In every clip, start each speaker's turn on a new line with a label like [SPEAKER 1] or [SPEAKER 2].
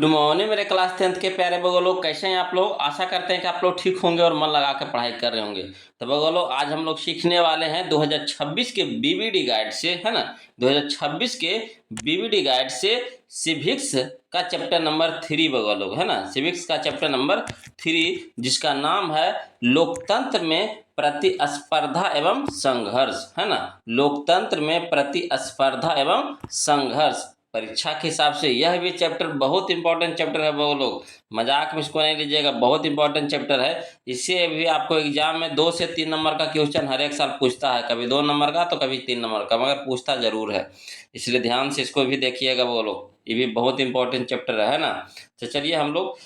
[SPEAKER 1] Good morning मेरे class 10th के प्यारे बगो लोग, कैसे हैं आप लोग। आशा करते हैं कि आप लोग ठीक होंगे और मन लगा कर पढ़ाई कर रहे होंगे। तो बगो लोग, आज हम लोग सीखने वाले हैं 2026 के बीबीडी गाइड से, है ना। 2026 के बीबीडी गाइड से सिविक्स का चैप्टर नंबर 3 बगो लोग, है ना। सिविक्स का चैप्टर नंबर 3 जिसका नाम है लोकतंत्र में प्रतिस्पर्धा एवं संघर्ष, है ना। लोकतंत्र में प्रतिस्पर्धा एवं संघर्ष। परीक्षा के हिसाब से यह भी चैप्टर बहुत इंपॉर्टेंट चैप्टर है। वो लोग मजाक में इसको नहीं लीजिएगा, बहुत इंपॉर्टेंट चैप्टर है। इससे भी आपको एग्जाम में 2 से 3 नंबर का क्वेश्चन हर एक साल पूछता है, कभी 2 नंबर का तो कभी 3 नंबर का, मगर पूछता जरूर है। इसलिए ध्यान से इसको भी देखिएगा वो लोग, ये भी बहुत इंपॉर्टेंट चैप्टर है ना। तो चलिए हम लोग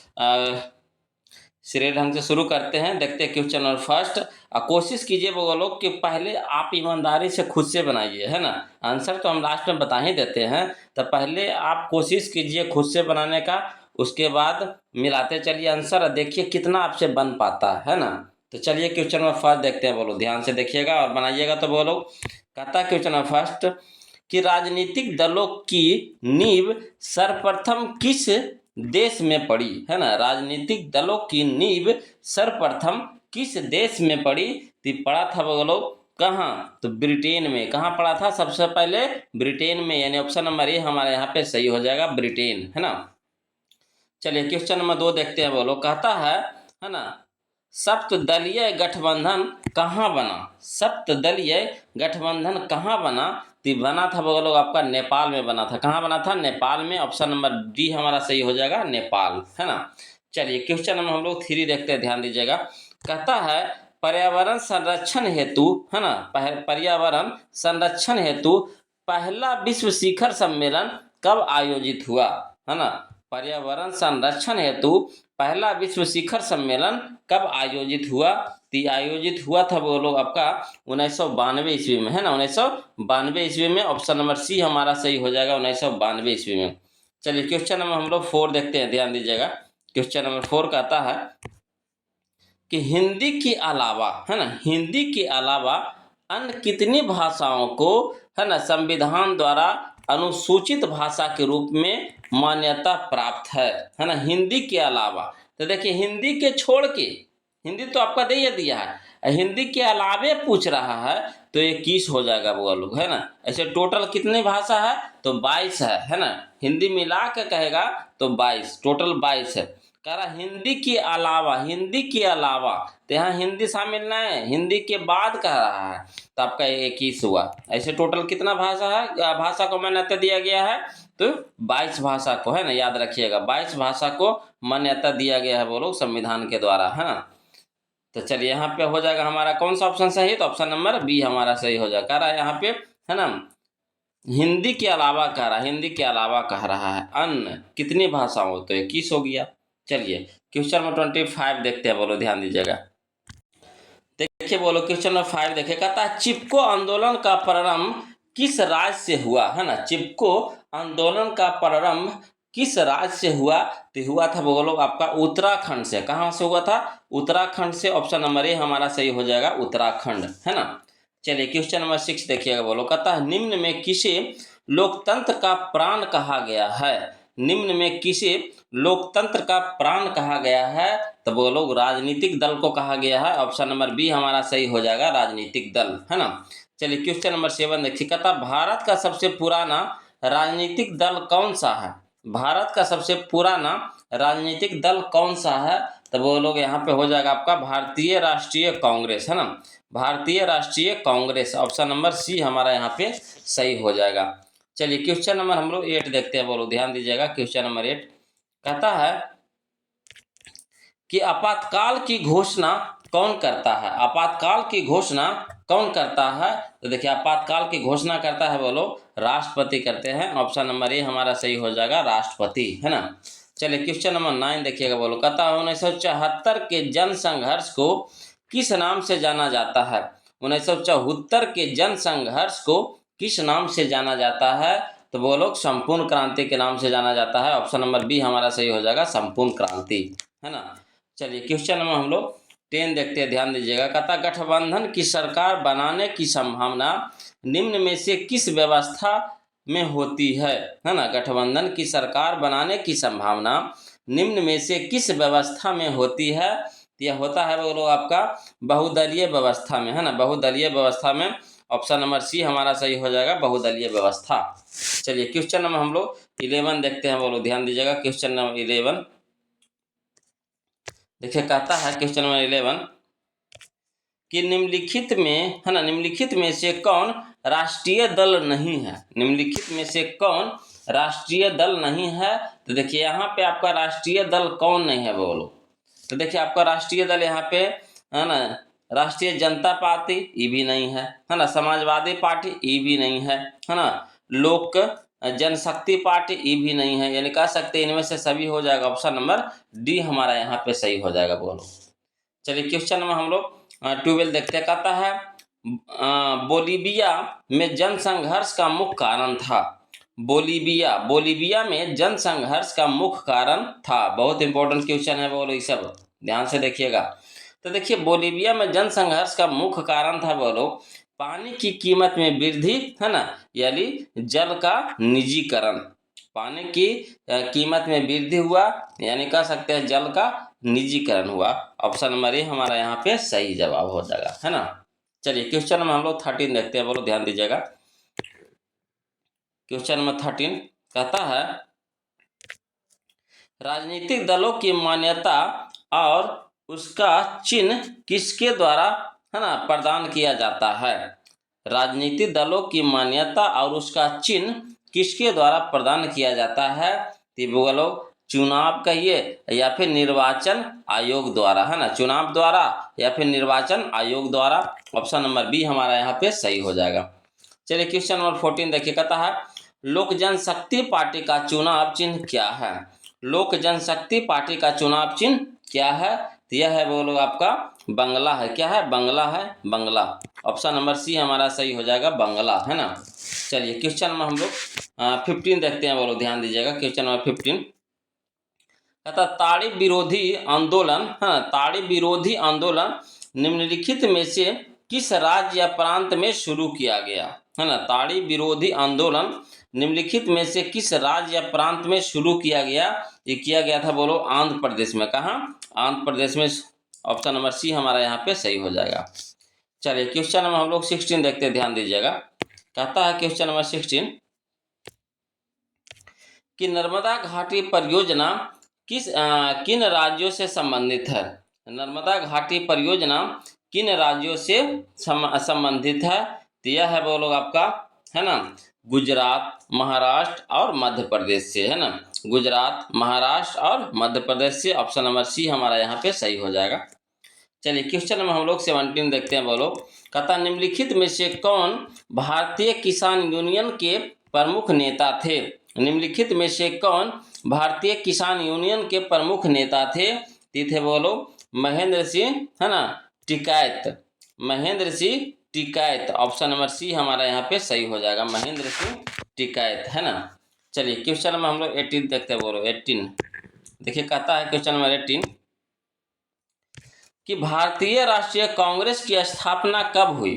[SPEAKER 1] सिरे ढंग से शुरू करते हैं। देखते हैं क्वेश्चन नंबर फर्स्ट। कोशिश कीजिए वो लोग कि पहले आप ईमानदारी से खुद से बनाइए, है ना। आंसर तो हम लास्ट में बता ही देते हैं, तो पहले आप कोशिश कीजिए खुद से बनाने का, उसके बाद मिलाते चलिए आंसर और देखिए कितना आपसे बन पाता है ना। तो चलिए क्वेश्चन नंबर फर्स्ट देखते हैं। बोलो ध्यान से देखिएगा और बनाइएगा। तो बोलो कहता है क्वेश्चन नंबर फर्स्ट कि राजनीतिक दलों की नींव सर्वप्रथम किस देश में पड़ी, है ना। राजनीतिक दलों की नींव सर्वप्रथम किस देश में पड़ी। तो पड़ा था बोलो कहाँ, तो ब्रिटेन में। कहाँ पड़ा था सबसे पहले, ब्रिटेन में, यानी ऑप्शन नंबर ए हमारे यहाँ पे सही हो जाएगा, ब्रिटेन, है ना। चलिए क्वेश्चन नंबर 2 देखते हैं। बोलो कहता है ना, सप्तदलीय गठबंधन कहाँ बना। सप्तदलीय गठबंधन कहाँ बना, तो बना था बोलो आपका नेपाल में बना था। कहाँ बना था, नेपाल में। ऑप्शन नंबर डी हमारा सही हो जाएगा, नेपाल, है ना। चलिए क्वेश्चन नंबर हम लोग 3 देखते हैं, ध्यान दीजिएगा। कहता है पर्यावरण संरक्षण हेतु, है ना, पर्यावरण संरक्षण हेतु पहला विश्व शिखर सम्मेलन कब आयोजित हुआ, है ना। पर्यावरण संरक्षण हेतु पहला विश्व शिखर सम्मेलन कब आयोजित हुआ। तो आयोजित हुआ था वो लोग आपका 1992 ईस्वी में, है ना। 1992 ईस्वी में। ऑप्शन नंबर सी हमारा सही हो जाएगा, 1992 ईस्वी में। चलिए क्वेश्चन नंबर हम लोग 4 देखते हैं, ध्यान दीजिएगा। क्वेश्चन नंबर 4 कहता है कि हिंदी के अलावा, है ना, हिंदी के अलावा अन्य कितनी भाषाओं को, है ना, संविधान द्वारा अनुसूचित भाषा के रूप में मान्यता प्राप्त है ना। हिंदी के अलावा, तो देखिए हिंदी के छोड़ के, हिंदी तो आपका दे दिया है, हिंदी के अलावे पूछ रहा है तो 21 हो जाएगा वो लोग, है ना। ऐसे टोटल कितनी भाषा है, तो 22 है ना। हिंदी मिला के कहेगा तो 22, टोटल 22 है। कह रहा हिंदी के अलावा, हिंदी के अलावा, तो यहाँ हिंदी शामिल नहीं है, हिंदी के बाद कह रहा है, तो आपका 21 हुआ। ऐसे टोटल कितना भाषा है, भाषा को मान्यता दिया गया है, तो 22 भाषा को, है ना, याद रखिएगा, 22 भाषा को मान्यता दिया गया है वो लोग संविधान के द्वारा, है ना। तो चलिए यहाँ पे हो जाएगा हमारा कौन सा ऑप्शन सही, तो ऑप्शन नंबर बी हमारा सही हो जाएगा। कह रहा है यहाँ पे, है ना, हिंदी के अलावा कह रहा है, हिंदी के अलावा कह रहा है अन्य कितनी भाषाओं, तो 21 हो गया। चलिए क्वेश्चन नंबर 25 देखते हैं, बोलो ध्यान दीजिएगा। देखिए बोलो क्वेश्चन नंबर 5 देखिए, कहता है चिपको आंदोलन का प्रारंभ किस राज्य से हुआ, है ना। चिपको आंदोलन का प्रारंभ किस राज्य से हुआ, तो हुआ था बोलो आपका उत्तराखंड से। कहाँ से हुआ था, उत्तराखंड से। ऑप्शन नंबर ए हमारा सही हो जाएगा, उत्तराखंड, है ना। चलिए क्वेश्चन नंबर 6 देखिएगा। बोलो कहता है निम्न में किसे लोकतंत्र का प्राण कहा गया है। निम्न में किसे लोकतंत्र का प्राण कहा गया है, तो वो लोग राजनीतिक दल को कहा गया है। ऑप्शन नंबर बी हमारा सही हो जाएगा, राजनीतिक दल, है ना। चलिए क्वेश्चन नंबर 7 देखिए, कहता भारत का सबसे पुराना राजनीतिक दल कौन सा है। भारत का सबसे पुराना राजनीतिक दल कौन सा है, तो वो लोग यहाँ पे हो जाएगा आपका भारतीय राष्ट्रीय कांग्रेस, है ना। भारतीय राष्ट्रीय कांग्रेस, ऑप्शन नंबर सी हमारा यहाँ पे सही हो जाएगा। चलिए क्वेश्चन नंबर हम लोग 8 देखते हैं, बोलो ध्यान दीजिएगा। क्वेश्चन नंबर 8 कहता है कि आपातकाल की घोषणा कौन करता है। आपातकाल की घोषणा कौन करता है, तो देखिए आपातकाल की घोषणा करता है बोलो राष्ट्रपति करते हैं। ऑप्शन नंबर ए हमारा सही हो जाएगा, राष्ट्रपति, है ना। चलिए क्वेश्चन नंबर 9 देखिएगा। बोलो कहता है 1974 के जन संघर्ष को किस नाम से जाना जाता है। 1974 के जन संघर्ष को किस नाम से जाना जाता है, तो वो लोग संपूर्ण क्रांति के नाम से जाना जाता है। ऑप्शन नंबर बी हमारा सही हो जाएगा, संपूर्ण क्रांति, है ना। चलिए क्वेश्चन नंबर हम लोग 10 देखते हैं, ध्यान दीजिएगा। कहता गठबंधन की सरकार बनाने की संभावना निम्न में से किस व्यवस्था में होती है ना, गठबंधन की सरकार बनाने की संभावना निम्न में से किस व्यवस्था में होती है? यह होता है वो लोग आपका बहुदलीय व्यवस्था में, है ना, बहुदलीय व्यवस्था में। ऑप्शन नंबर सी हमारा सही हो जाएगा, बहुदलीय व्यवस्था। चलिए क्वेश्चन नंबर हम लोग 11 देखते हैं, वो लोग ध्यान दीजिएगा। क्वेश्चन नंबर 11 देखिए, कहता है क्वेश्चन नंबर 11 कि निम्नलिखित में, है ना, निम्नलिखित में से कौन राष्ट्रीय दल नहीं है? निम्नलिखित में से कौन राष्ट्रीय दल नहीं है? तो देखिए यहाँ पे आपका राष्ट्रीय दल कौन नहीं है बोलो। तो देखिए आपका राष्ट्रीय दल यहाँ पे, है ना, राष्ट्रीय जनता पार्टी, ये भी नहीं है ना, समाजवादी पार्टी, ये भी नहीं है ना, लोक जनशक्ति पार्टी, ये भी नहीं है। यानी कह सकते हैं इनमें से सभी हो जाएगा। ऑप्शन नंबर डी हमारा यहाँ पे सही हो जाएगा बोलो। चलिए क्वेश्चन नंबर हम लोग 12 देखते हैं। कहता है बोलीविया में जनसंघर्ष का मुख्य कारण था। बोलीविया में जनसंघर्ष का मुख्य कारण था। बहुत इंपॉर्टेंट क्वेश्चन है बोलो, ये सब ध्यान से देखिएगा। तो देखिए बोलीविया में जनसंघर्ष का मुख्य कारण था बोलो पानी की कीमत में वृद्धि, है ना, यानी जल का निजीकरण। पानी की कीमत में वृद्धि हुआ, यानी कह सकते हैं जल का निजीकरण हुआ। ऑप्शन नंबर ए हमारा यहाँ पे सही जवाब हो जाएगा, है ना। चलिए क्वेश्चन नंबर हम लोग 13 देखते हैं, बोलो ध्यान दीजिएगा। क्वेश्चन नंबर 13 कहता है राजनीतिक दलों की मान्यता और उसका चिन्ह किसके द्वारा, है ना, प्रदान किया जाता है? राजनीतिक दलों की मान्यता और उसका चिन्ह किसके द्वारा प्रदान किया जाता है? तो बोलो चुनाव कहिए या फिर निर्वाचन आयोग द्वारा, है ना, चुनाव द्वारा या फिर निर्वाचन आयोग द्वारा। ऑप्शन नंबर बी हमारा यहाँ पे सही हो जाएगा। चलिए क्वेश्चन नंबर 14 देखिए, कहता है लोक जनशक्ति पार्टी का चुनाव चिन्ह क्या है? लोक जनशक्ति पार्टी का चुनाव चिन्ह क्या है? तो यह है बोलो आपका बंगला है। क्या है? बंगला है, बंगला। ऑप्शन नंबर सी हमारा सही हो जाएगा, बंगला, है ना। चलिए क्वेश्चन में हम लोग 15 देखते हैं, बोलो ध्यान दीजिएगा। क्वेश्चन नंबर 15 कहता ताड़ी विरोधी आंदोलन, हाँ, ताड़ी विरोधी आंदोलन निम्नलिखित में से किस राज्य या प्रांत में शुरू किया गया, है ना? ताड़ी विरोधी आंदोलन निम्नलिखित में से किस राज्य या प्रांत में शुरू किया गया? ये किया गया था बोलो आंध्र प्रदेश में। कहाँ? आंध्र प्रदेश में। ऑप्शन नंबर सी हमारा यहाँ पे सही हो जाएगा। चलिए क्वेश्चन नंबर हम लोग 16 देखते हैं, ध्यान दीजिएगा। कहता है क्वेश्चन नंबर 16 कि नर्मदा घाटी परियोजना किन राज्यों से संबंधित है? नर्मदा घाटी परियोजना किन राज्यों से संबंधित है? तो यह है वो लोग आपका, है ना, गुजरात, महाराष्ट्र और मध्य प्रदेश से, है ना, गुजरात, महाराष्ट्र और मध्य प्रदेश से। ऑप्शन नंबर सी हमारा यहाँ पे सही हो जाएगा। चलिए क्वेश्चन नंबर हम लोग 17 देखते हैं, बोलो कहता निम्नलिखित में से कौन भारतीय किसान यूनियन के प्रमुख नेता थे? निम्नलिखित में से कौन भारतीय किसान यूनियन के प्रमुख नेता थे? थे बोलो महेंद्र सिंह, है ना, Tikait, Mahendra Singh Tikait. Option number C हमारा यहाँ पे सही हो जाएगा, महेंद्र सिंह टिकैत, है ना। चलिए क्वेश्चन नंबर हम लोग 18 देखते हैं, बोलो 18 देखिए। कहता है क्वेश्चन नंबर 18 कि भारतीय राष्ट्रीय कांग्रेस की स्थापना कब हुई?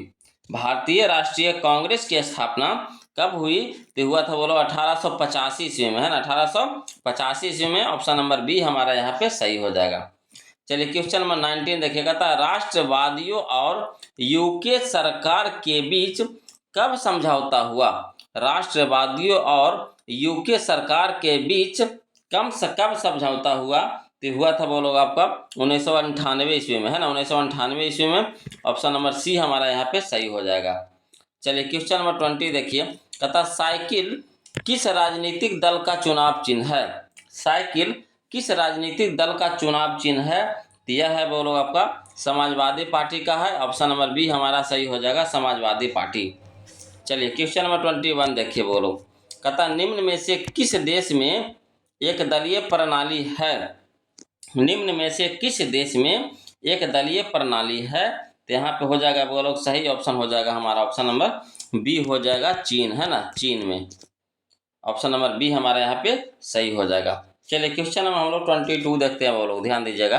[SPEAKER 1] भारतीय राष्ट्रीय कांग्रेस की स्थापना कब हुई? तो हुआ था बोलो 1885 ईस्वी में, है ना, 1885 ईस्वी में। ऑप्शन नंबर बी हमारा यहाँ पे सही हो जाएगा। चलिए क्वेश्चन नंबर 19 देखिएगा। था राष्ट्रवादियों और यूके सरकार के बीच कब समझौता हुआ? राष्ट्रवादियों और यूके सरकार के बीच कब समझौता हुआ? तो हुआ था बोलो आपका 1998 ईस्वी में, है ना, 1998 ईस्वी में। ऑप्शन नंबर सी हमारा यहाँ पे सही हो जाएगा। चलिए क्वेश्चन नंबर 20 देखिए। कहता साइकिल किस राजनीतिक दल का चुनाव चिन्ह है? साइकिल किस राजनीतिक दल का चुनाव चिन्ह है? तो यह है बोलो आपका समाजवादी पार्टी का है। ऑप्शन नंबर बी हमारा सही हो जाएगा, समाजवादी पार्टी। चलिए क्वेश्चन नंबर 21 देखिए, बोलो कहता निम्न में से किस देश में एक दलीय प्रणाली है? निम्न में से किस देश में एक दलीय प्रणाली है? तो यहाँ पे हो जाएगा बोलो सही ऑप्शन हो जाएगा हमारा, ऑप्शन नंबर बी हो जाएगा, चीन, है ना, चीन में। ऑप्शन नंबर बी हमारा यहाँ पे सही हो जाएगा। चलिए क्वेश्चन नंबर हम लोग 22 देखते हैं, बोलो ध्यान दीजिएगा।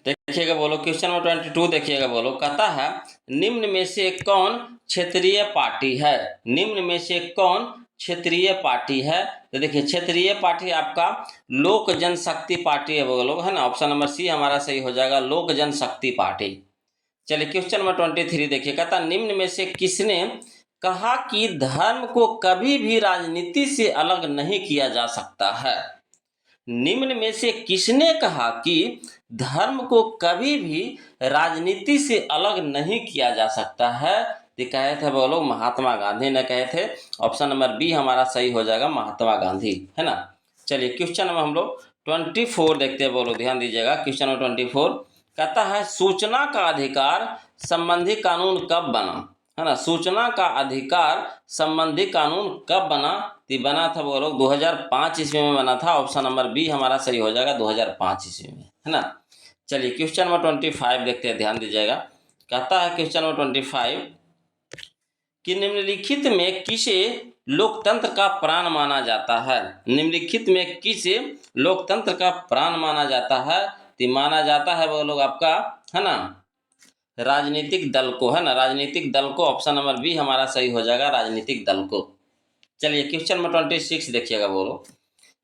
[SPEAKER 1] देखिएगा बोलो क्वेश्चन नंबर 22 देखिएगा बोलो, कहता है निम्न में से कौन क्षेत्रीय पार्टी है? निम्न में से कौन क्षेत्रीय पार्टी है? तो देखिए क्षेत्रीय पार्टी आपका लोक जनशक्ति पार्टी है बोलो, है ना। ऑप्शन नंबर सी हमारा सही हो जाएगा, लोक जनशक्ति पार्टी। चलिए क्वेश्चन नंबर 23 देखिए, कहता निम्न में से किसने कहा कि धर्म को कभी भी राजनीति से अलग नहीं किया जा सकता है? निम्न में से किसने कहा कि धर्म को कभी भी राजनीति से अलग नहीं किया जा सकता है? ये कहे थे बोलो, महात्मा गांधी ने कहे थे। ऑप्शन नंबर बी हमारा सही हो जाएगा, महात्मा गांधी, है ना। चलिए क्वेश्चन नंबर हम लोग 24 देखते हैं बोलो, ध्यान दीजिएगा। क्वेश्चन नंबर 24 कहता है सूचना का अधिकार संबंधी कानून कब बना? है ना, सूचना का अधिकार संबंधी कानून कब बना? तो बना था वो लोग 2005 ईस्वी में बना था। ऑप्शन नंबर बी हमारा सही हो जाएगा, 2005 ईस्वी में, है ना। चलिए क्वेश्चन नंबर 25 देखते हैं, ध्यान दीजिएगा। कहता है क्वेश्चन नंबर 25 कि निम्नलिखित में किसे लोकतंत्र का प्राण माना जाता है? निम्नलिखित में किसे लोकतंत्र का प्राण माना जाता है? तो माना जाता है वो लोग आपका, है ना, राजनीतिक दल को, है ना, राजनीतिक दल को। ऑप्शन नंबर बी हमारा सही हो जाएगा, राजनीतिक दल को। चलिए क्वेश्चन नंबर 26 देखिएगा बोलो,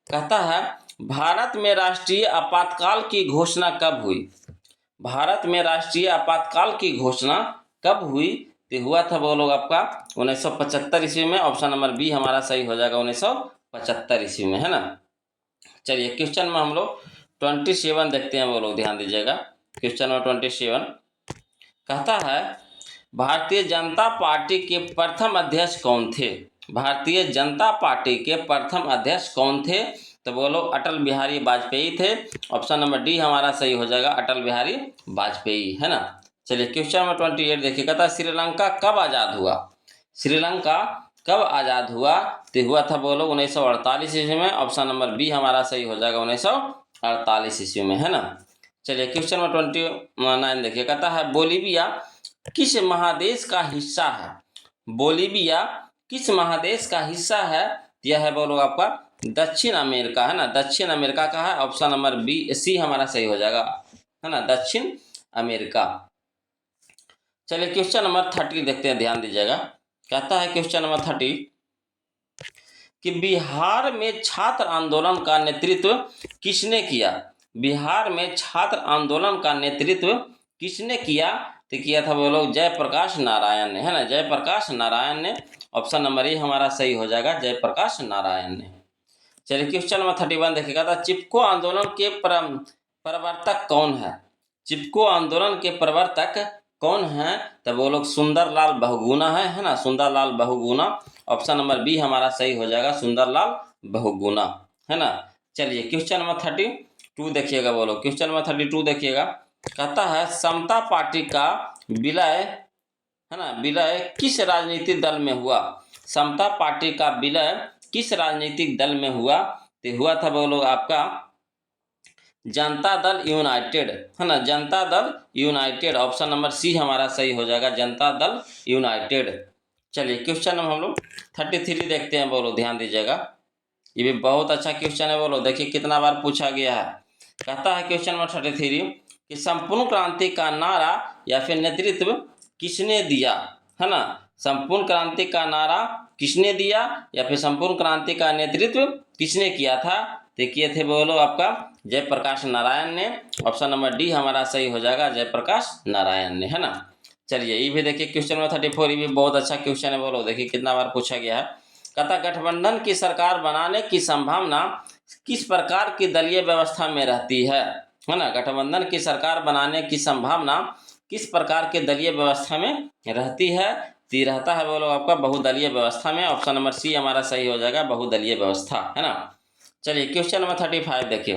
[SPEAKER 1] कहता है भारत में राष्ट्रीय आपातकाल की घोषणा कब हुई? भारत में राष्ट्रीय आपातकाल की घोषणा कब हुई? तो हुआ था वो लोग आपका 1975 ईस्वी में। ऑप्शन नंबर बी हमारा सही हो जाएगा, 1975 ईस्वी में, है ना। चलिए क्वेश्चन में हम लोग 27 देखते हैं वो लोग, ध्यान दीजिएगा। क्वेश्चन नंबर 27 कहता है भारतीय जनता पार्टी के प्रथम अध्यक्ष कौन थे? भारतीय जनता पार्टी के प्रथम अध्यक्ष कौन थे? तो बोलो अटल बिहारी वाजपेयी थे। ऑप्शन नंबर डी हमारा सही हो जाएगा, अटल बिहारी वाजपेयी, है ना। चलिए क्वेश्चन नंबर 28 देखिए, कहता श्रीलंका कब आज़ाद हुआ? श्रीलंका कब आज़ाद हुआ? तो हुआ था बोलो 1948 ईस्वी में। ऑप्शन नंबर बी हमारा सही हो जाएगा, 1948 ईस्वी में, है ना। चलिए क्वेश्चन नंबर 29 देखिए, कहता है बोलीविया किस महादेश का हिस्सा है? बोलीविया किस महादेश का हिस्सा है? यह है बोलो आपका दक्षिण अमेरिका, है ना, दक्षिण अमेरिका का है। ऑप्शन नंबर बी सी हमारा सही हो जाएगा, है ना, दक्षिण अमेरिका। चलिए क्वेश्चन नंबर 30 देखते हैं, ध्यान दीजिएगा। कहता है क्वेश्चन नंबर 30 कि बिहार में छात्र आंदोलन का नेतृत्व किसने किया? बिहार में छात्र आंदोलन का नेतृत्व किसने किया? तो किया था वो लोग जयप्रकाश नारायण ने, है ना, जयप्रकाश नारायण ने। ऑप्शन नंबर ए हमारा सही हो जाएगा, जयप्रकाश नारायण ने। चलिए क्वेश्चन नंबर 31 देखिएगा, था चिपको आंदोलन के प्रवर्तक कौन है? चिपको आंदोलन के प्रवर्तक कौन है? तो वो लोग सुंदरलाल बहुगुणा है ना, Sunderlal Bahuguna. Option number B हमारा सही हो जाएगा, सुंदरलाल बहुगुणा, है ना। चलिए क्वेश्चन नंबर 32 देखिएगा बोलो, क्वेश्चन नंबर 32 देखिएगा। कहता है समता पार्टी का विलय, है ना, विलय किस राजनीतिक दल में हुआ? समता पार्टी का विलय किस राजनीतिक दल में हुआ? तो हुआ था वो लोग आपका जनता दल यूनाइटेड, है ना, Janata Dal United. Option number C हमारा सही हो जाएगा, जनता दल यूनाइटेड। चलिए क्वेश्चन नंबर हम लोग 33 देखते हैं बोलो, ध्यान दीजिएगा। ये भी बहुत अच्छा क्वेश्चन है बोलो, देखिए कितना बार पूछा गया है। कहता है क्वेश्चन नंबर 33 कि संपूर्ण क्रांति का नारा या फिर नेतृत्व किसने दिया? है ना, संपूर्ण क्रांति का नारा किसने दिया या फिर संपूर्ण क्रांति का नेतृत्व किसने किया था? तो किए थे बोलो आपका जयप्रकाश नारायण ने। ऑप्शन नंबर डी हमारा सही हो जाएगा, जयप्रकाश नारायण ने, है ना। चलिए ये भी देखिए क्वेश्चन नंबर 34, ये भी बहुत अच्छा क्वेश्चन है बोलो, देखिए कितना बार पूछा गया है। कहता गठबंधन की सरकार बनाने की संभावना किस प्रकार की दलीय व्यवस्था में रहती है? है ना, गठबंधन की सरकार बनाने की संभावना किस प्रकार के दलीय व्यवस्था में रहती है? तो रहता है बोलो आपका बहुदलीय व्यवस्था में। ऑप्शन नंबर सी हमारा सही हो जाएगा, बहुदलीय व्यवस्था, है ना। चलिए क्वेश्चन नंबर 35 देखिए,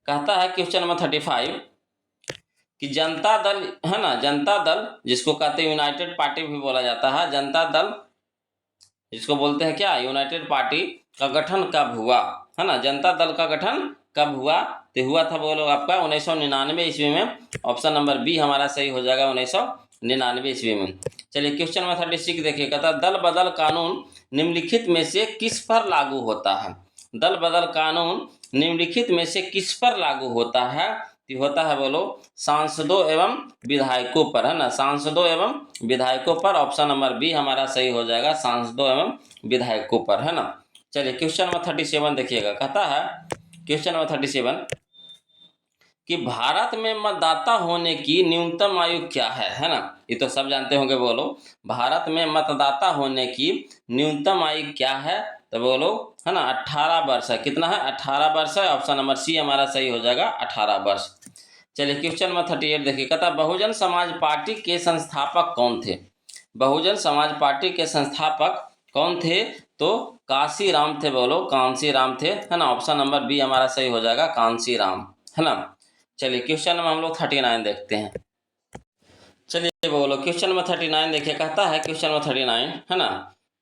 [SPEAKER 1] कहता है क्वेश्चन नंबर 35 कि जनता दल, है ना, जनता दल जिसको कहते हैं यूनाइटेड पार्टी भी बोला जाता है, जनता दल जिसको बोलते हैं क्या, यूनाइटेड पार्टी का गठन कब हुआ? है ना, जनता दल का गठन कब हुआ? तो हुआ था बोलो आपका 1999 ईस्वी में। ऑप्शन नंबर बी हमारा सही हो जाएगा, 1999 ईस्वी में। चलिए क्वेश्चन नंबर 36 देखिए, कहता दल बदल कानून निम्नलिखित में से किस पर लागू होता है? दल बदल कानून निम्नलिखित में से किस पर लागू होता है? तो होता है बोलो सांसदों एवं विधायकों पर, है ना, सांसदों एवं विधायकों पर। ऑप्शन नंबर बी हमारा सही हो जाएगा, सांसदों एवं विधायकों पर, है ना। चलिए क्वेश्चन नंबर 37 देखिएगा, कहता है क्वेश्चन नंबर 37 कि भारत में मतदाता होने की न्यूनतम आयु क्या है ना। ये तो सब जानते होंगे, बोलो भारत में मतदाता होने की न्यूनतम आयु क्या है, तो बोलो, है ना, 18 वर्ष है। कितना है? 18 वर्ष है। ऑप्शन नंबर सी हमारा सही हो जाएगा, 18 वर्ष। चलिए क्वेश्चन नंबर 38 देखिए, कहता बहुजन समाज पार्टी के संस्थापक कौन थे? बहुजन समाज पार्टी के संस्थापक कौन थे? तो कांसी राम थे, बोलो कांसी राम थे, है ना। ऑप्शन नंबर बी हमारा सही हो जाएगा, कांसी राम, है ना। चलिए क्वेश्चन नंबर हम लोग 39 देखते हैं। चलिए बोलो क्वेश्चन नंबर 39 देखिए, कहता है क्वेश्चन नंबर 39, है ना,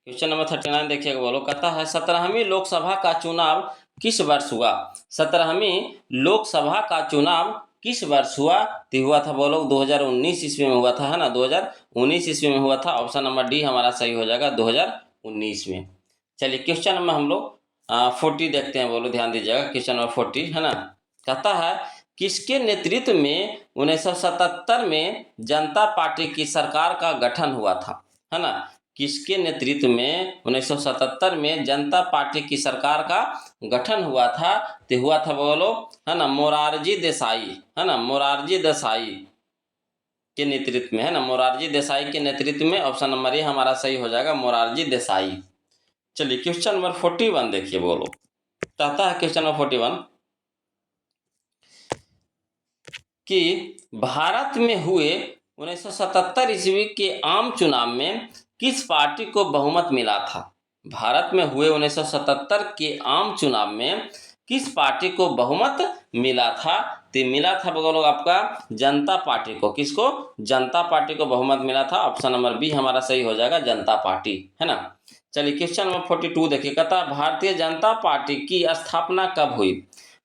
[SPEAKER 1] क्वेश्चन नंबर 39 देखिएगा, बोलो कहता है 17वीं लोकसभा का चुनाव किस वर्ष हुआ? 17वीं लोकसभा का चुनाव किस वर्ष हुआ? तो हुआ था, बोलो 2019 ईस्वी में हुआ था, है ना, 2019 ईस्वी में हुआ था। ऑप्शन नंबर डी हमारा सही हो जाएगा, 2019 में। चलिए क्वेश्चन नंबर हम लोग 40 देखते हैं, बोलो ध्यान दीजिएगा, क्वेश्चन नंबर 40, है ना, कहता है किसके नेतृत्व में 1977 में जनता पार्टी की सरकार का गठन हुआ था, है ना। किसके नेतृत्व में 1977 में जनता पार्टी की सरकार का गठन हुआ था? तो हुआ था, बोलो, है ना, मोरारजी देसाई, है ना, मोरारजी देसाई के नेतृत्व में, है ना, मोरारजी देसाई के नेतृत्व में। ऑप्शन नंबर ए हमारा सही हो जाएगा, मोरारजी देसाई। चलिए क्वेश्चन नंबर 41 देखिए, बोलो कहता है क्वेश्चन नंबर 41 कि भारत में हुए 1977 ईस्वी के आम चुनाव में किस पार्टी को बहुमत मिला था? भारत में हुए 1977 के आम चुनाव में किस पार्टी को बहुमत मिला था? तो मिला था लोग आपका जनता पार्टी को। किसको? जनता पार्टी को बहुमत मिला था। ऑप्शन नंबर बी हमारा सही हो जाएगा, जनता पार्टी, है ना। चलिए क्वेश्चन नंबर 42 देखिए, कहता भारतीय जनता पार्टी की स्थापना कब हुई?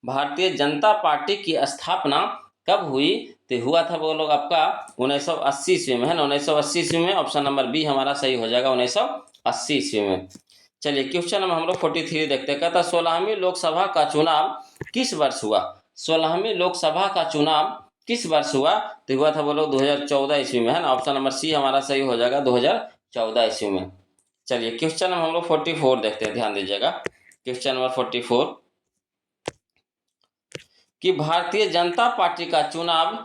[SPEAKER 1] भारतीय जनता पार्टी की स्थापना कब हुई? तो हुआ था वो लोग आपका 1980 ईस्वी में, है ना, 1980 ईस्वी में। ऑप्शन नंबर बी हमारा सही हो जाएगा, 1980 ईस्वी में। चलिए क्वेश्चन नंबर हम लोग 43 देखते हैं, कहता 16वीं लोकसभा का चुनाव किस वर्ष हुआ? 16वीं लोकसभा का चुनाव किस वर्ष हुआ? तो हुआ था वो लोग 2014 ईस्वी में, है ना। ऑप्शन नंबर सी हमारा सही हो जाएगा, 2014 ईस्वी में। चलिए क्वेश्चन नंबर हम लोग 44 देखते हैं, ध्यान दीजिएगा, क्वेश्चन नंबर 44 कि भारतीय जनता पार्टी का चुनाव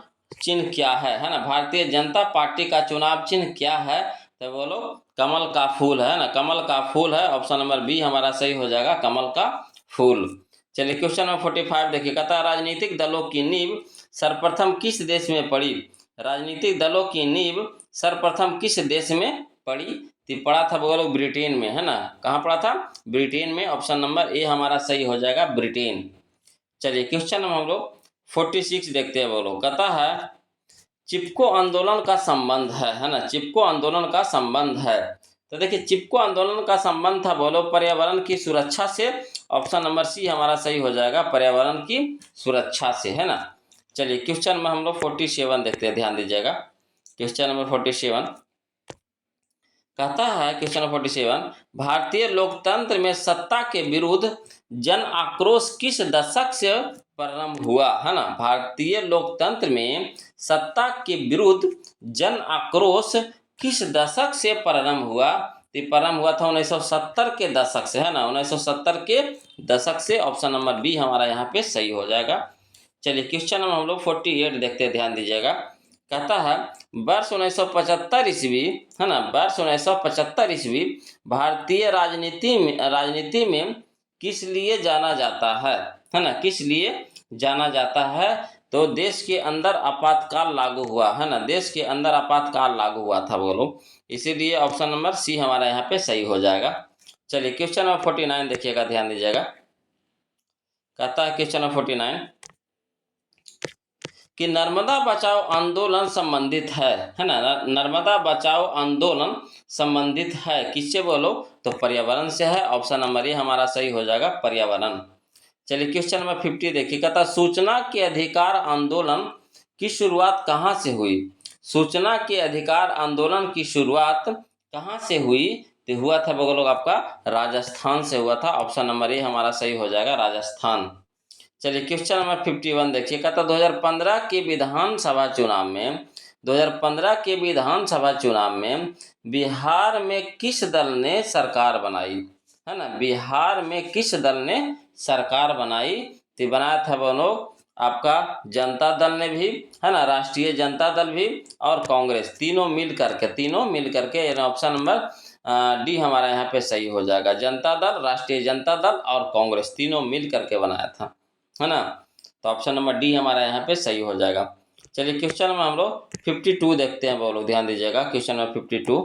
[SPEAKER 1] चिन्ह क्या है ना। भारतीय जनता पार्टी का चुनाव चिन्ह क्या है? तो बोलो कमल का फूल, है ना, कमल का फूल है। ऑप्शन नंबर बी हमारा सही हो जाएगा, कमल का फूल। चलिए क्वेश्चन नंबर 45 देखिए, कहता राजनीतिक दलों की नींव सर्वप्रथम किस देश में पड़ी? राजनीतिक दलों की नींव सर्वप्रथम किस देश में पड़ी? तो पड़ा था बोलो ब्रिटेन में, है ना। कहाँ पड़ा था? ब्रिटेन में। ऑप्शन नंबर ए हमारा सही हो जाएगा, ब्रिटेन। चलिए क्वेश्चन हम लोग 46 देखते हैं, बोलो कहता है चिपको आंदोलन का संबंध है ना, चिपको आंदोलन का संबंध है। तो देखिए चिपको आंदोलन का संबंध था, बोलो पर्यावरण की सुरक्षा से। ऑप्शन नंबर सी हमारा सही हो जाएगा, पर्यावरण की सुरक्षा से, है ना। चलिए क्वेश्चन में हम लोग 47 देखते हैं, ध्यान दीजिएगा, क्वेश्चन नंबर 47 कहता है क्वेश्चन नंबर 47 भारतीय लोकतंत्र में सत्ता के विरुद्ध जन आक्रोश किस दशक से प्रारंभ हुआ, है ना। भारतीय लोकतंत्र में सत्ता के विरुद्ध जन आक्रोश किस दशक से प्रारंभ हुआ? तो प्रारंभ हुआ था 1970 के दशक से, है ना, 1970 के दशक से। ऑप्शन नंबर बी हमारा यहाँ पे सही हो जाएगा। चलिए क्वेश्चन नंबर हम लोग 48 देखते हैं, ध्यान दीजिएगा, कहता है वर्ष 1975 ईस्वी, है ना, वर्ष 1975 ईस्वी भारतीय राजनीति में किस लिए जाना जाता है ना, किस लिए जाना जाता है? तो देश के अंदर आपातकाल लागू हुआ, है ना, देश के अंदर आपातकाल लागू हुआ था, बोलो, इसीलिए ऑप्शन नंबर सी हमारा यहाँ पे सही हो जाएगा। चलिए क्वेश्चन नंबर 49 देखिएगा, ध्यान दीजिएगा, कहता है क्वेश्चन नंबर 49 कि नर्मदा बचाओ आंदोलन संबंधित है ना, नर्मदा बचाओ आंदोलन संबंधित है किससे? बोलो तो पर्यावरण से है। ऑप्शन नंबर ए हमारा सही हो जाएगा, पर्यावरण। चलिए क्वेश्चन नंबर 50 देखिए, कहता सूचना के अधिकार आंदोलन की शुरुआत कहाँ से हुई? सूचना के अधिकार आंदोलन की शुरुआत कहाँ से हुई? तो हुआ था लोग आपका राजस्थान से हुआ था। ऑप्शन नंबर ए हमारा सही हो जाएगा, राजस्थान। चलिए क्वेश्चन नंबर 51 देखिए, कहता 2015 के विधानसभा चुनाव में 2015 के विधानसभा चुनाव में बिहार में किस दल ने सरकार बनाई, है ना। बिहार में किस दल ने सरकार बनाई, तो बनाया था बोलो आपका जनता दल ने भी, है ना, राष्ट्रीय जनता दल भी और कांग्रेस, तीनों मिल करके यानी ऑप्शन नंबर डी हमारा यहाँ पे सही हो जाएगा। जनता दल, राष्ट्रीय जनता दल और कांग्रेस तीनों मिल करके बनाया था, है ना। तो ऑप्शन नंबर डी हमारा यहाँ पे सही हो जाएगा। चलिए क्वेश्चन में हम लोग 52 देखते हैं, वो लोग ध्यान दीजिएगा। क्वेश्चन नंबर 52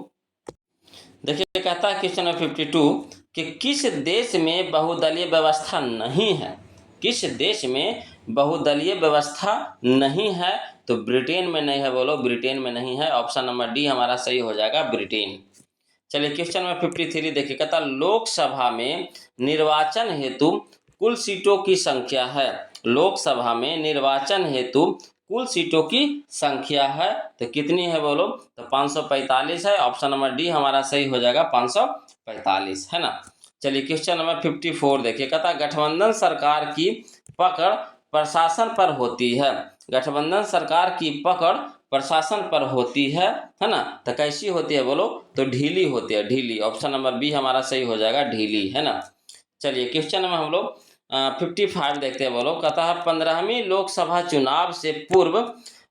[SPEAKER 1] देखिए, कहता है क्वेश्चन नंबर 52 कि किस देश में बहुदलीय व्यवस्था नहीं है, किस देश में बहुदलीय व्यवस्था नहीं है, तो ब्रिटेन में नहीं है, बोलो ब्रिटेन में नहीं है। ऑप्शन नंबर डी हमारा सही हो जाएगा, ब्रिटेन। चलिए क्वेश्चन नंबर 53 देखिए, कहता लोकसभा में निर्वाचन हेतु कुल सीटों की संख्या है, लोकसभा में निर्वाचन हेतु कुल सीटों की संख्या है, तो कितनी है बोलो, तो 545 है। ऑप्शन नंबर डी हमारा सही हो जाएगा, 545, है ना। चलिए क्वेश्चन नंबर 54 देखिए, कहता गठबंधन सरकार की पकड़ प्रशासन पर होती है, गठबंधन सरकार की पकड़ प्रशासन पर होती है ना। तो कैसी होती है बोलो, तो ढीली होती है, ढीली। ऑप्शन नंबर बी हमारा सही हो जाएगा, ढीली, है ना। चलिए क्वेश्चन में हम लोग 55 देखते हैं, बोलो कहता है 15वीं लोकसभा चुनाव से पूर्व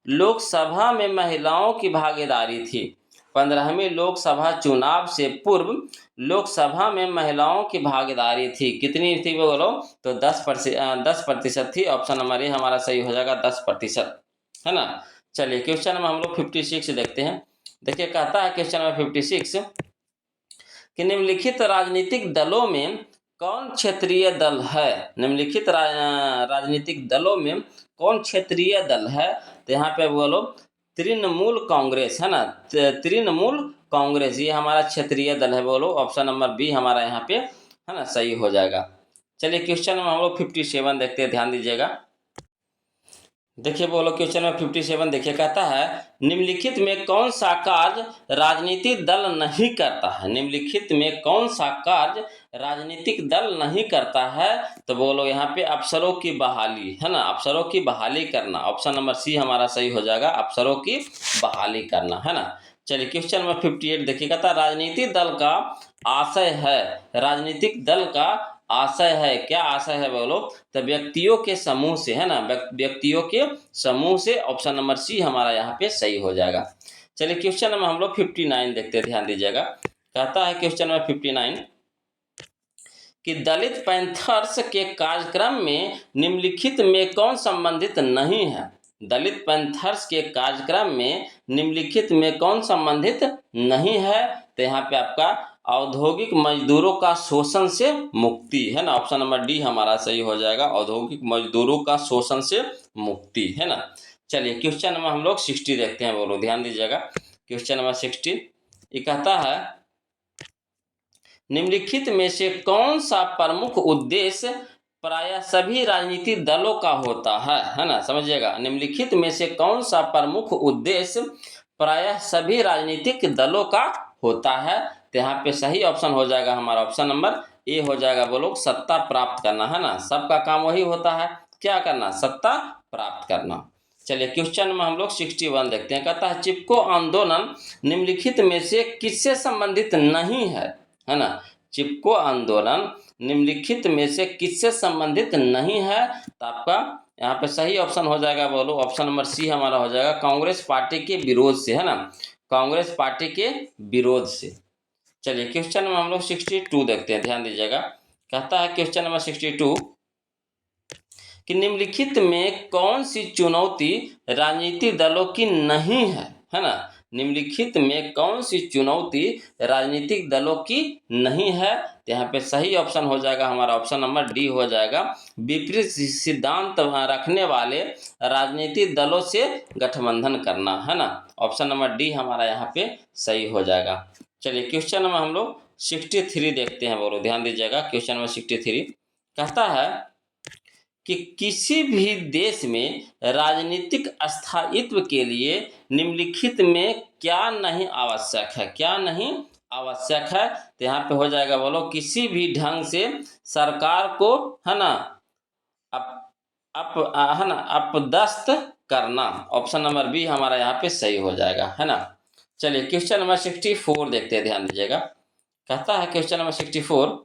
[SPEAKER 1] लोकसभा में महिलाओं की भागीदारी थी, 15वीं लोकसभा चुनाव से पूर्व लोकसभा में महिलाओं की भागीदारी थी, कितनी थी बोलो, तो 10% थी। ऑप्शन नंबर ए हमारा सही हो जाएगा, 10%, है ना। चलिए क्वेश्चन में हम लोग 56 देखते हैं। देखिए कहता है क्वेश्चन नंबर 56 कि निम्नलिखित राजनीतिक दलों में कौन क्षेत्रीय दल है, निम्नलिखित राजनीतिक दलों में कौन क्षेत्रीय दल है, तो यहाँ पे बोलो तृणमूल कांग्रेस, है ना, तृणमूल कांग्रेस ये हमारा क्षेत्रीय दल है, बोलो ऑप्शन नंबर बी हमारा यहाँ पे, है ना, सही हो जाएगा। चलिए क्वेश्चन में हम लोग 57 देखते हैं, ध्यान दीजिएगा। देखिए बोलो क्वेश्चन में 57 देखिए, कहता है निम्नलिखित में कौन सा कार्य राजनीतिक दल नहीं करता है, निम्नलिखित में कौन सा कार्य राजनीतिक दल नहीं करता है, तो बोलो यहाँ पे अफसरों की बहाली, है ना, अफसरों की बहाली करना। ऑप्शन नंबर सी हमारा सही हो जाएगा, अफसरों की बहाली करना, है ना। चलिए क्वेश्चन नंबर 58 देखिए, कहता राजनीतिक दल का आशय है, राजनीतिक दल का आशय है, क्या आशय है बोलो, तो व्यक्तियों के समूह से, है ना, व्यक्तियों के समूह से। ऑप्शन नंबर सी हमारा यहाँ पे सही हो जाएगा। चलिए क्वेश्चन में हम लोग 59 देखते हैं, ध्यान दीजिएगा। कहता है क्वेश्चन नंबर 59 कि दलित पैंथर्स के कार्यक्रम में निम्नलिखित में कौन संबंधित नहीं है, दलित पैंथर्स के कार्यक्रम में निम्नलिखित में कौन संबंधित नहीं है, तो यहाँ पे आपका औद्योगिक मजदूरों का शोषण से मुक्ति, है ना। ऑप्शन नंबर डी हमारा सही हो जाएगा, औद्योगिक मजदूरों का शोषण से मुक्ति, है ना। चलिए क्वेश्चन नंबर हम लोग 60 देखते हैं, बोलो ध्यान दीजिएगा। क्वेश्चन नंबर 60 ये कहता है निम्नलिखित में से कौन सा प्रमुख उद्देश्य प्रायः सभी राजनीतिक दलों का होता है ना, समझिएगा। निम्नलिखित में से कौन सा प्रमुख उद्देश्य प्रायः सभी राजनीतिक दलों का होता है, तो यहाँ पे सही ऑप्शन हो जाएगा हमारा ऑप्शन नंबर ए हो जाएगा, बोलो सत्ता प्राप्त करना, है ना। सबका काम वही होता है, क्या करना, सत्ता प्राप्त करना। चलिए क्वेश्चन में हम लोग 61 देखते हैं। कहता है चिपको आंदोलन निम्नलिखित में से किससे संबंधित नहीं है ना। चिपको आंदोलन निम्नलिखित में से किससे संबंधित नहीं है, तो आपका यहाँ पे सही ऑप्शन हो जाएगा, बोलो ऑप्शन नंबर सी हमारा हो जाएगा, कांग्रेस पार्टी के विरोध से, है ना, कांग्रेस पार्टी के विरोध से। चलिए क्वेश्चन में हम लोग 62 देखते हैं, ध्यान दीजिएगा। कहता है क्वेश्चन नंबर 62 कि निम्नलिखित में कौन सी चुनौती राजनीतिक दलों की नहीं है ना। निम्नलिखित में कौन सी चुनौती राजनीतिक दलों की नहीं है, तो यहाँ पे सही ऑप्शन हो जाएगा हमारा ऑप्शन नंबर डी हो जाएगा, विपरीत सिद्धांत रखने वाले राजनीतिक दलों से गठबंधन करना, है ना। ऑप्शन नंबर डी हमारा यहाँ पे सही हो जाएगा। चलिए क्वेश्चन में हम लोग 63 देखते हैं, बोलो ध्यान दीजिएगा। क्वेश्चन नंबर 63 कहता है कि किसी भी देश में राजनीतिक स्थायित्व के लिए निम्नलिखित में क्या नहीं आवश्यक है, क्या नहीं आवश्यक है, तो यहाँ पे हो जाएगा, बोलो किसी भी ढंग से सरकार को, है ना, अब है ना, अपदस्थ करना। ऑप्शन नंबर बी हमारा यहाँ पे सही हो जाएगा, है ना। चलिए क्वेश्चन नंबर 64 देखते हैं, ध्यान दीजिएगा। कहता है क्वेश्चन नंबर 64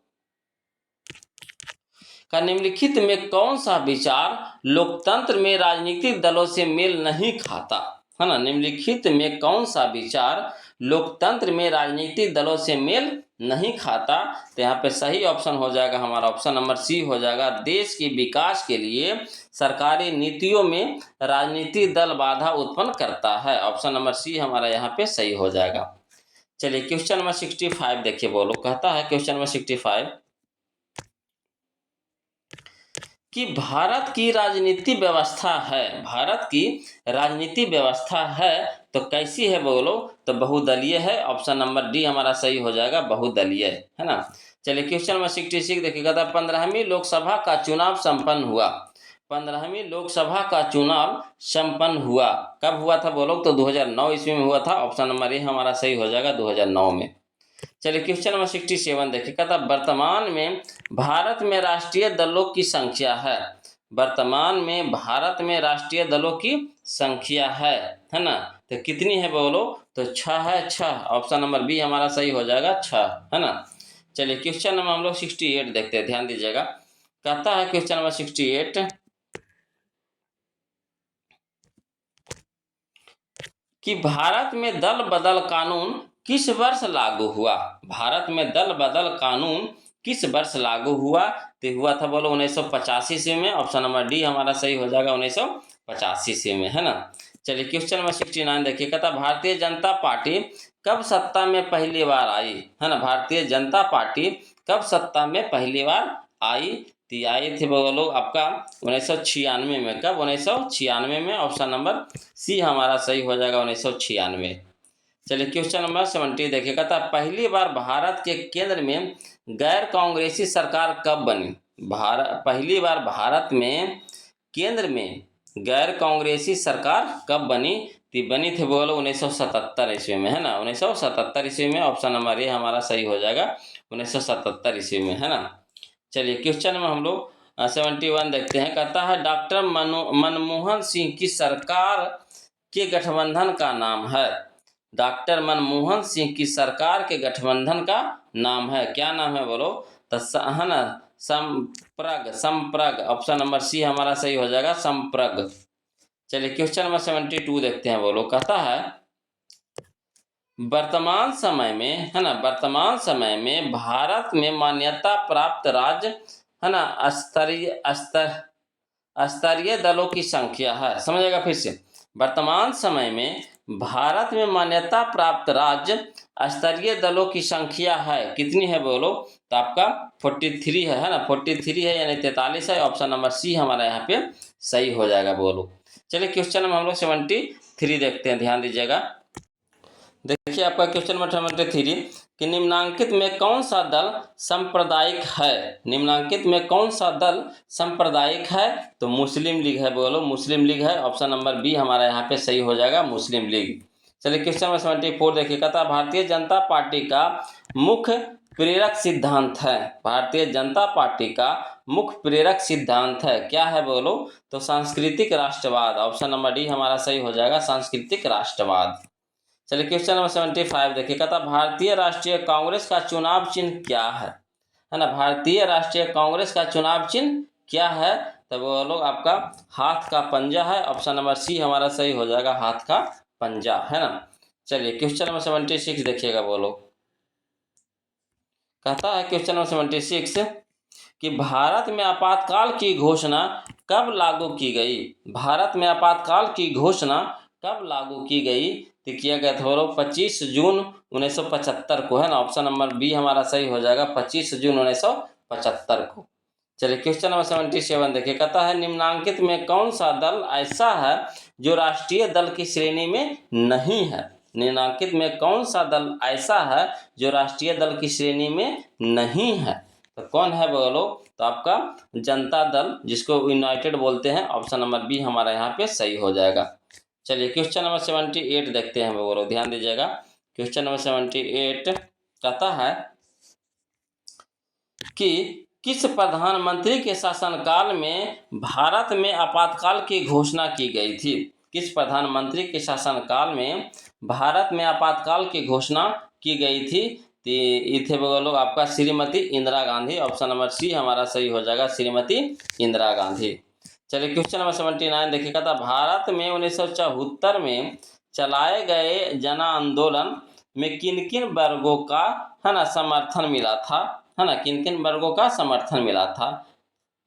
[SPEAKER 1] का निम्नलिखित में कौन सा विचार लोकतंत्र में राजनीतिक दलों से मेल नहीं खाता, है ना। निम्नलिखित में कौन सा विचार लोकतंत्र में राजनीतिक दलों से मेल नहीं खाता, तो यहाँ पे सही ऑप्शन हो जाएगा हमारा ऑप्शन नंबर सी हो जाएगा। देश के विकास के लिए सरकारी नीतियों में राजनीतिक दल बाधा उत्पन्न करता है। ऑप्शन नंबर सी हमारा यहाँ पे सही हो जाएगा। चलिए क्वेश्चन नंबर 65 देखिए, बोलो। कहता है क्वेश्चन नंबर 65 कि भारत की राजनीति व्यवस्था है, भारत की राजनीति व्यवस्था है तो कैसी है बोलो, तो बहुदलीय है। ऑप्शन नंबर डी हमारा सही हो जाएगा, बहुदलीय, है ना। चलिए क्वेश्चन नंबर 66 देखिएगा। था 15वीं लोकसभा का चुनाव संपन्न हुआ, 15वीं लोकसभा का चुनाव संपन्न हुआ, कब हुआ था बोलो, तो 2009 ईस्वी में हुआ था। ऑप्शन नंबर ए हमारा सही हो जाएगा, 2009 में। चलिए क्वेश्चन नंबर 67 देखिए। कहता वर्तमान में भारत में राष्ट्रीय दलों की संख्या है, वर्तमान में भारत में राष्ट्रीय दलों की संख्या है ना, तो कितनी है बोलो, तो 6 है, 6। ऑप्शन नंबर बी हमारा सही हो जाएगा, 6, है ना। चलिए क्वेश्चन नंबर हम लोग 68 देखते हैं, ध्यान दीजिएगा। कहता है क्वेश्चन नंबर 68 कि भारत में दल बदल कानून किस वर्ष लागू हुआ, भारत में दल बदल कानून किस वर्ष लागू हुआ, तो हुआ था बोलो 1985 ईस्वी में। ऑप्शन नंबर डी हमारा सही हो जाएगा, 1985 ईस्वी में, है ना। चलिए क्वेश्चन नंबर 69 देखिए। कहता भारतीय जनता पार्टी कब सत्ता में पहली बार आई, है ना, भारतीय जनता पार्टी कब सत्ता में पहली बार आई, तो आए थे बोलो आपका 1996 में। कब, 1996 में। ऑप्शन नंबर सी हमारा सही हो जाएगा, 1996। चलिए क्वेश्चन नंबर 70 देखिएगा। था पहली बार भारत के केंद्र में गैर कांग्रेसी सरकार कब बनी, पहली बार भारत में केंद्र में गैर कांग्रेसी सरकार कब बनी, तो बनी थी बोलो 1977 ईस्वी में, है ना, 1977 ईस्वी में। ऑप्शन नंबर ए हमारा सही हो जाएगा, 1977 ईस्वी में, है ना। चलिए क्वेश्चन में हम लोग 71 देखते हैं। कहता है डॉक्टर मनमोहन सिंह की सरकार के गठबंधन का नाम है, डॉक्टर मनमोहन सिंह की सरकार के गठबंधन का नाम है, क्या नाम है बोलो, तो है ना, संप्रग, संप्रग। ऑप्शन नंबर सी हमारा सही हो जाएगा, संप्रग। चलिए क्वेश्चन नंबर 72 देखते हैं, बोलो। कहता है वर्तमान समय में, है ना, वर्तमान समय में भारत में मान्यता प्राप्त राज्य, है ना, स्तरीय दलों की संख्या है। समझिएगा फिर से, वर्तमान समय में भारत में मान्यता प्राप्त राज्य स्तरीय दलों की संख्या है, कितनी है बोलो, तो आपका 43 है ना, 43 है, यानी 43 है। ऑप्शन नंबर सी हमारा यहाँ पे सही हो जाएगा, बोलो। चलिए क्वेश्चन नंबर हम लोग 73 देखते हैं, ध्यान दीजिएगा। देखिए आपका क्वेश्चन नंबर 73 कि निम्नांकित में कौन सा दल सांप्रदायिक है, निम्नांकित में कौन सा दल सांप्रदायिक है, तो मुस्लिम लीग है बोलो, मुस्लिम लीग है। ऑप्शन नंबर बी हमारा यहाँ पे सही हो जाएगा, मुस्लिम लीग। चलिए क्वेश्चन नंबर 74 देखिएगा। था भारतीय जनता पार्टी का मुख्य प्रेरक सिद्धांत है, भारतीय जनता पार्टी का मुख्य प्रेरक सिद्धांत है, क्या है बोलो, तो सांस्कृतिक राष्ट्रवाद। ऑप्शन नंबर डी हमारा सही हो जाएगा, सांस्कृतिक राष्ट्रवाद। चलिए क्वेश्चन नंबर 75 देखिएगा। था भारतीय राष्ट्रीय कांग्रेस का चुनाव चिन्ह क्या है ना, भारतीय राष्ट्रीय कांग्रेस का चुनाव चिन्ह क्या है, तो वो लोग आपका हाथ का पंजा है। ऑप्शन नंबर सी हमारा सही हो जाएगा, हाथ का पंजा, है ना। चलिए क्वेश्चन नंबर 76 देखिएगा, बोलो। कहता है क्वेश्चन नंबर 76 कि भारत में आपातकाल की घोषणा कब लागू की गई, भारत में आपातकाल की घोषणा कब लागू की गई, तो किया गया था बोलो 25 जून 1975 को, है ना। ऑप्शन नंबर बी हमारा सही हो जाएगा, 25 जून 1975 को। चलिए क्वेश्चन नंबर 77 देखिए। कहता है निम्नांकित में कौन सा दल ऐसा है जो राष्ट्रीय दल की श्रेणी में नहीं है, निम्नांकित में कौन सा दल ऐसा है जो राष्ट्रीय दल की श्रेणी में नहीं है, तो कौन है बोलो, तो आपका जनता दल, जिसको यूनाइटेड बोलते हैं। ऑप्शन नंबर बी हमारा यहाँ पे सही हो जाएगा। चलिए क्वेश्चन नंबर 78 देखते हैं, बोलो, ध्यान दीजिएगा। क्वेश्चन नंबर 78 कहता है कि किस प्रधानमंत्री के शासनकाल में भारत में आपातकाल की घोषणा की गई थी? किस प्रधानमंत्री के शासनकाल में भारत में आपातकाल की घोषणा की गई थी? तो ये थे लोग आपका Shrimati Indira Gandhi. Option number C हमारा सही हो जाएगा, श्रीमती इंदिरा गांधी। चलिए क्वेश्चन नंबर 79 देखिएगा था, भारत में 1974 में चलाए गए जन आंदोलन में किन किन वर्गों का है ना समर्थन मिला था, है ना, किन किन वर्गों का समर्थन मिला था?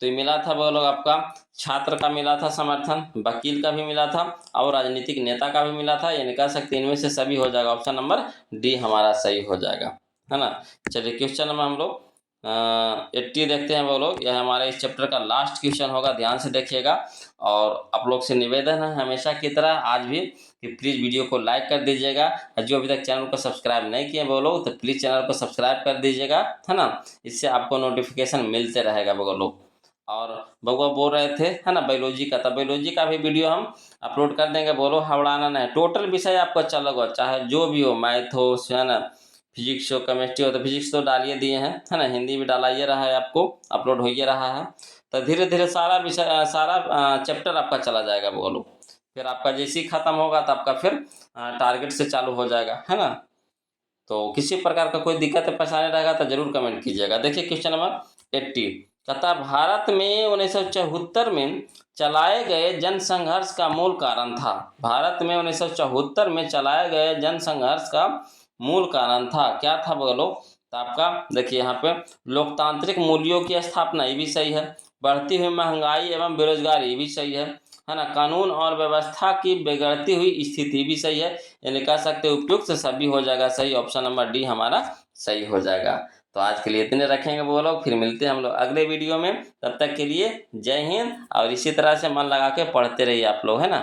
[SPEAKER 1] तो ये मिला था वो लोग आपका छात्र का मिला था समर्थन, वकील का भी मिला था और राजनीतिक नेता का भी मिला था। यानी कह सकते हैं इनमें से सभी हो जाएगा। ऑप्शन नंबर डी हमारा सही हो जाएगा, है ना। चलिए क्वेश्चन नंबर हम लोग 80 देखते हैं वो लोग। यह हमारे इस चैप्टर का लास्ट क्वेश्चन होगा, ध्यान से देखिएगा। और आप लोग से निवेदन है हमेशा की तरह आज भी कि प्लीज़ वीडियो को लाइक कर दीजिएगा। जो अभी तक चैनल को सब्सक्राइब नहीं किए वो लोग तो प्लीज़ चैनल को सब्सक्राइब कर दीजिएगा, है ना। इससे आपको नोटिफिकेशन मिलते रहेगा वो लोग। और बउआ बोल रहे थे, है ना, बायोलॉजी का, तब बायोलॉजी का भी वीडियो हम अपलोड कर देंगे। बोलो हवड़ाना नहीं, टोटल विषय आपको अच्छा लगा, चाहे जो भी हो, मैथ हो, है ना, फिजिक्स हो, केमिस्ट्री हो। तो फिजिक्स तो डालिए दिए हैं, है ना, हिंदी भी डाला ही रहा है, आपको अपलोड हो ही रहा है। तो धीरे धीरे सारा विषय सारा चैप्टर आपका चला जाएगा बोलो। फिर आपका जैसे ही खत्म होगा तो आपका फिर टारगेट से चालू हो जाएगा, है ना। तो किसी प्रकार का कोई दिक्कत या परेशानी रहेगा तो जरूर कमेंट कीजिएगा। देखिए क्वेश्चन नंबर 80 कहता, भारत में 1974 में चलाए गए जन संघर्ष का मूल कारण था। भारत में 1974 में चलाए गए जन संघर्ष का मूल कारण था, क्या था बोलो? तो आपका देखिए यहाँ पे लोकतांत्रिक मूल्यों की स्थापना, ये भी सही है। बढ़ती हुई महंगाई एवं बेरोजगारी, ये भी सही है ना। कानून और व्यवस्था की बिगड़ती हुई स्थिति भी सही है। यानी कह सकते हैं उपयुक्त से सभी हो जाएगा सही। ऑप्शन नंबर डी हमारा सही हो जाएगा। तो आज के लिए इतने रखेंगे वो लोग, फिर मिलते हैं हम लोग अगले वीडियो में। तब तक के लिए जय हिंद, और इसी तरह से मन लगा के पढ़ते रहिए आप लोग, है ना।